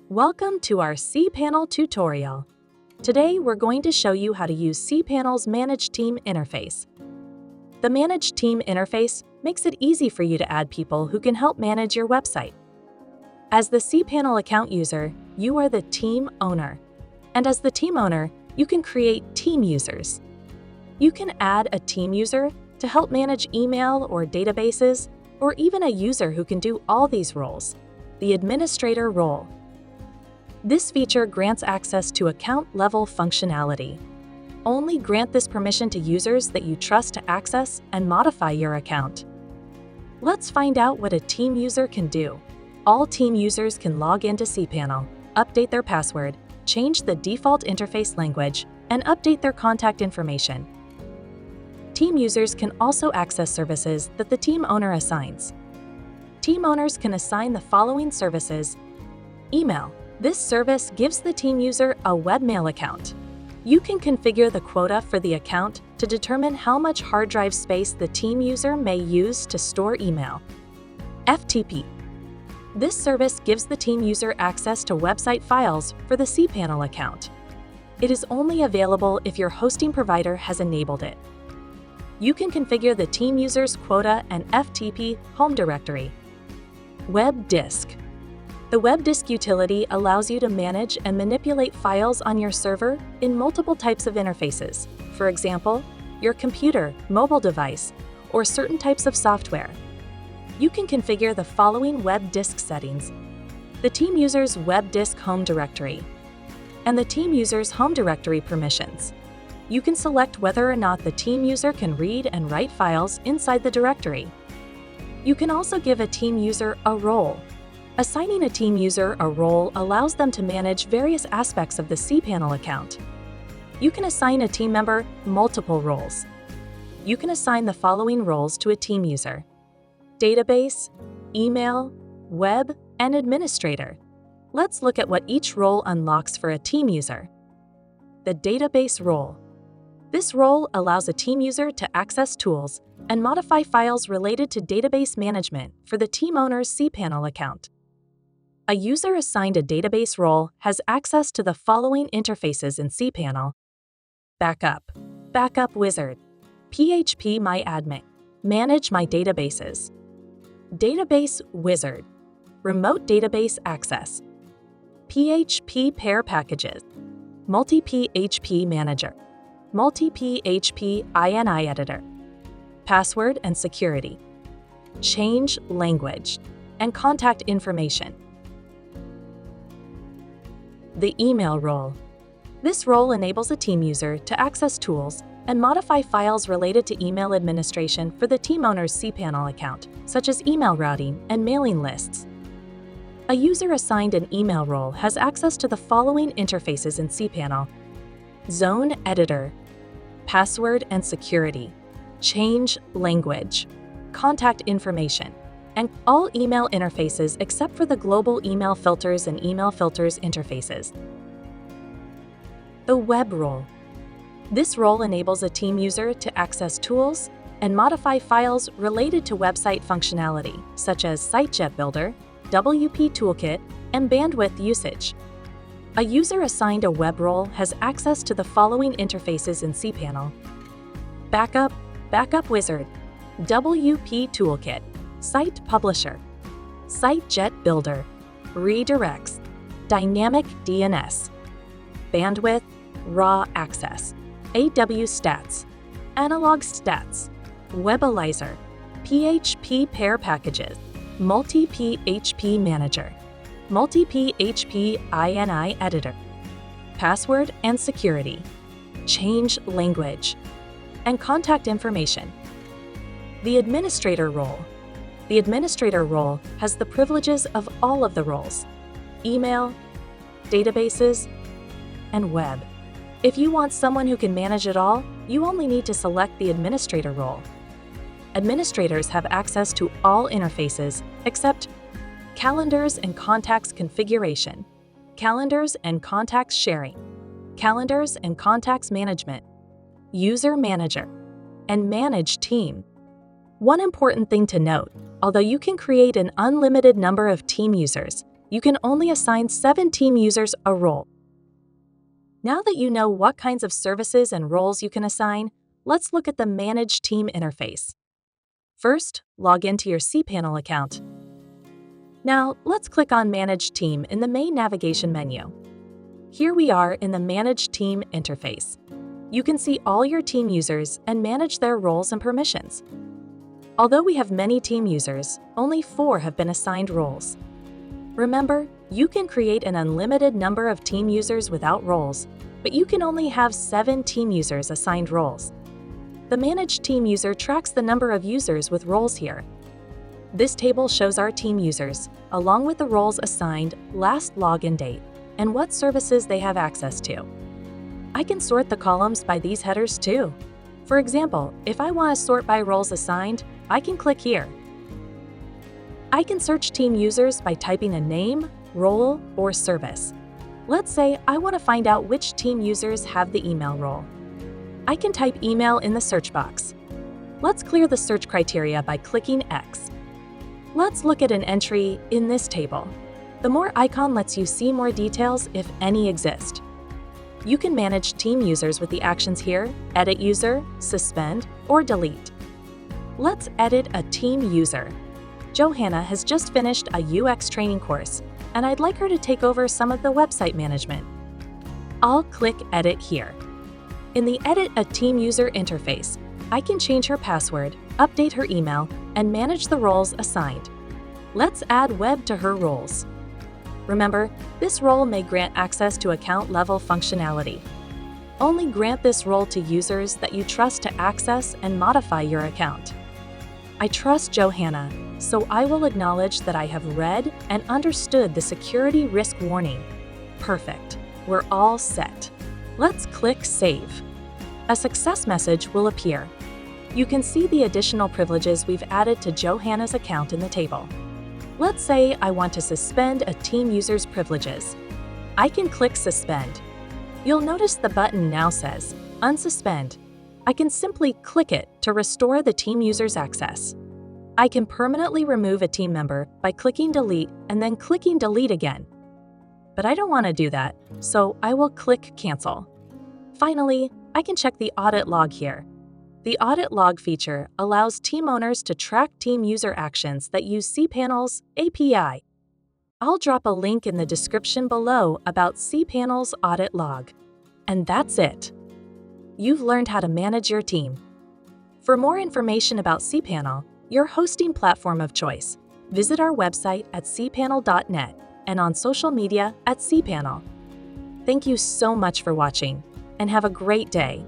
Welcome to our cPanel tutorial. Today we're going to show you how to use cPanel's ManageTeam interface. The ManageTeam interface makes it easy for you to add people who can help manage your website. As the cPanel account user, you are the team owner. And as the team owner, you can create team users. You can add a team user to help manage email or databases, or even a user who can do all these roles, the administrator role. This feature grants access to account-level functionality. Only grant this permission to users that you trust to access and modify your account. Let's find out what a team user can do. All team users can log into cPanel, update their password, change the default interface language, and update their contact information. Team users can also access services that the team owner assigns. Team owners can assign the following services. Email. This service gives the team user a webmail account. You can configure the quota for the account to determine how much hard drive space the team user may use to store email. FTP. This service gives the team user access to website files for the cPanel account. It is only available if your hosting provider has enabled it. You can configure the team user's quota and FTP home directory. Web disk. The web disk utility allows you to manage and manipulate files on your server in multiple types of interfaces, for example, your computer, mobile device, or certain types of software. You can configure the following web disk settings: the team user's web disk home directory, and the team user's home directory permissions. You can select whether or not the team user can read and write files inside the directory. You can also give a team user a role. Assigning a team user a role allows them to manage various aspects of the cPanel account. You can assign a team member multiple roles. You can assign the following roles to a team user: database, email, web, and administrator. Let's look at what each role unlocks for a team user. The database role. This role allows a team user to access tools and modify files related to database management for the team owner's cPanel account. A user assigned a database role has access to the following interfaces in cPanel: Backup, Backup Wizard, phpMyAdmin, Manage My Databases, Database Wizard, Remote Database Access, PHP Pair Packages, Multi-PHP Manager, Multi-PHP INI Editor, Password and Security, Change Language, and Contact Information. The email role. This role enables a team user to access tools and modify files related to email administration for the team owner's cPanel account, such as email routing and mailing lists. A user assigned an email role has access to the following interfaces in cPanel: Zone Editor, Password and Security, Change Language, Contact Information, and all email interfaces except for the global email filters and email filters interfaces. The web role. This role enables a team user to access tools and modify files related to website functionality, such as Site Builder, WP Toolkit, and bandwidth usage. A user assigned a web role has access to the following interfaces in cPanel: Backup, Backup Wizard, WP Toolkit, Site Publisher, Site Builder, Redirects, Dynamic DNS, Bandwidth, Raw Access, AW Stats, Analog Stats, Webalizer, PHP Pair Packages, Multi-PHP Manager, Multi-PHP INI Editor, Password and Security, Change Language, and Contact Information. The administrator role. The administrator role has the privileges of all of the roles: email, databases, and web. If you want someone who can manage it all, you only need to select the administrator role. Administrators have access to all interfaces except calendars and contacts configuration, calendars and contacts sharing, calendars and contacts management, user manager, and ManageTeam. One important thing to note: although you can create an unlimited number of team users, you can only assign 7 team users a role. Now that you know what kinds of services and roles you can assign, let's look at the ManageTeam interface. First, log into your cPanel account. Now, let's click on ManageTeam in the main navigation menu. Here we are in the ManageTeam interface. You can see all your team users and manage their roles and permissions. Although we have many team users, only 4 have been assigned roles. Remember, you can create an unlimited number of team users without roles, but you can only have 7 team users assigned roles. The ManageTeam user tracks the number of users with roles here. This table shows our team users, along with the roles assigned, last login date, and what services they have access to. I can sort the columns by these headers too. For example, if I want to sort by roles assigned, I can click here. I can search team users by typing a name, role, or service. Let's say I want to find out which team users have the email role. I can type email in the search box. Let's clear the search criteria by clicking X. Let's look at an entry in this table. The more icon lets you see more details if any exist. You can manage team users with the actions here: edit user, suspend, or delete. Let's edit a team user. Johanna has just finished a UX training course, and I'd like her to take over some of the website management. I'll click Edit here. In the Edit a Team User interface, I can change her password, update her email, and manage the roles assigned. Let's add web to her roles. Remember, this role may grant access to account-level functionality. Only grant this role to users that you trust to access and modify your account. I trust Johanna, so I will acknowledge that I have read and understood the security risk warning. Perfect. We're all set. Let's click Save. A success message will appear. You can see the additional privileges we've added to Johanna's account in the table. Let's say I want to suspend a team user's privileges. I can click Suspend. You'll notice the button now says Unsuspend. I can simply click it to restore the team user's access. I can permanently remove a team member by clicking Delete and then clicking Delete again. But I don't want to do that, so I will click Cancel. Finally, I can check the audit log here. The audit log feature allows team owners to track team user actions that use cPanel's API. I'll drop a link in the description below about cPanel's audit log. And that's it. You've learned how to manage your team. For more information about cPanel, your hosting platform of choice, visit our website at cpanel.net and on social media at cPanel. Thank you so much for watching, and have a great day.